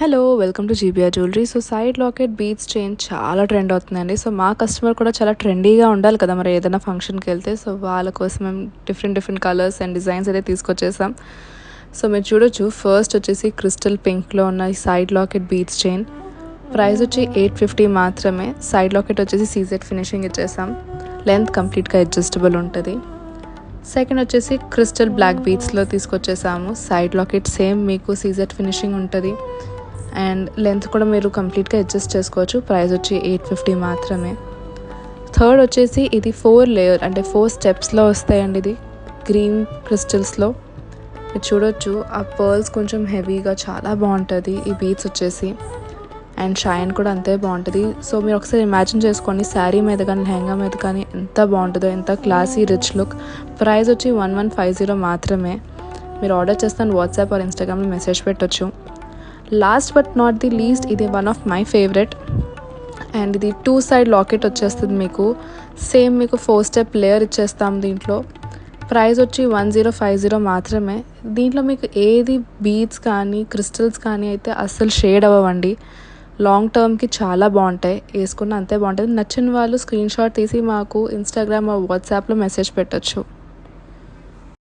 Hello welcome to GBR jewellery. So side locket beads chain చాలా trend అవుతుందండి. So మా customer కూడా చాలా ట్రెండీగా ఉండాలి కదా మరి ఏదైనా ఫంక్షన్కి వెళ్తే. సో వాళ్ళ కోసం మేము డిఫరెంట్ కలర్స్ అండ్ డిజైన్స్ అయితే తీసుకొచ్చేసాం. సో మీరు చూడొచ్చు, ఫస్ట్ వచ్చేసి క్రిస్టల్ పింక్లో ఉన్న ఈ side locket beads chain price వచ్చి 850 మాత్రమే. సైడ్ లాకెట్ వచ్చేసి సీజెడ్ ఫినిషింగ్ ఇచ్చేసాం. లెంత్ కంప్లీట్గా అడ్జస్టబుల్ ఉంటుంది. సెకండ్ వచ్చేసి క్రిస్టల్ బ్లాక్ బీడ్స్లో తీసుకొచ్చేసాము. సైడ్ లాకెట్ సేమ్ మీకు సీజెడ్ ఫినిషింగ్ ఉంటుంది అండ్ లెంత్ కూడా మీరు కంప్లీట్గా అడ్జస్ట్ చేసుకోవచ్చు. ప్రైస్ వచ్చి 850 మాత్రమే. థర్డ్ వచ్చేసి ఇది 4 లేయర్ అంటే 4 స్టెప్స్లో వస్తాయండి. ఇది గ్రీన్ క్రిస్టల్స్లో మీరు చూడొచ్చు. ఆ పర్ల్స్ కొంచెం హెవీగా చాలా బాగుంటుంది ఈ బీడ్స్ వచ్చేసి, అండ్ షైన్ కూడా అంతే బాగుంటుంది. సో మీరు ఒకసారి ఇమాజిన్ చేసుకోండి, శారీ మీద కానీ లెహంగా మీద కానీ ఎంత బాగుంటుందో, ఎంత క్లాసీ రిచ్ లుక్. ప్రైస్ వచ్చి 1150 మాత్రమే. మీరు ఆర్డర్ చేస్తాను వాట్సాప్ ఆర్ ఇన్స్టాగ్రామ్లో మెసేజ్ పెట్టొచ్చు. Last but not the least, ఇది one of my favourite and ఇది 2 సైడ్ లాకెట్ వచ్చేస్తుంది మీకు. సేమ్ మీకు 4 స్టెప్ లేయర్ ఇచ్చేస్తాం దీంట్లో. ప్రైస్ వచ్చి 1050 మాత్రమే. దీంట్లో మీకు ఏది బీడ్స్ కానీ క్రిస్టల్స్ కానీ అయితే అస్సలు షేడ్ అవ్వండి. లాంగ్ టర్మ్కి చాలా బాగుంటాయి, వేసుకున్న అంతే బాగుంటుంది. నచ్చిన వాళ్ళు స్క్రీన్ షాట్ తీసి మాకు ఇన్స్టాగ్రామ్ వాట్సాప్లో మెసేజ్ పెట్టచ్చు.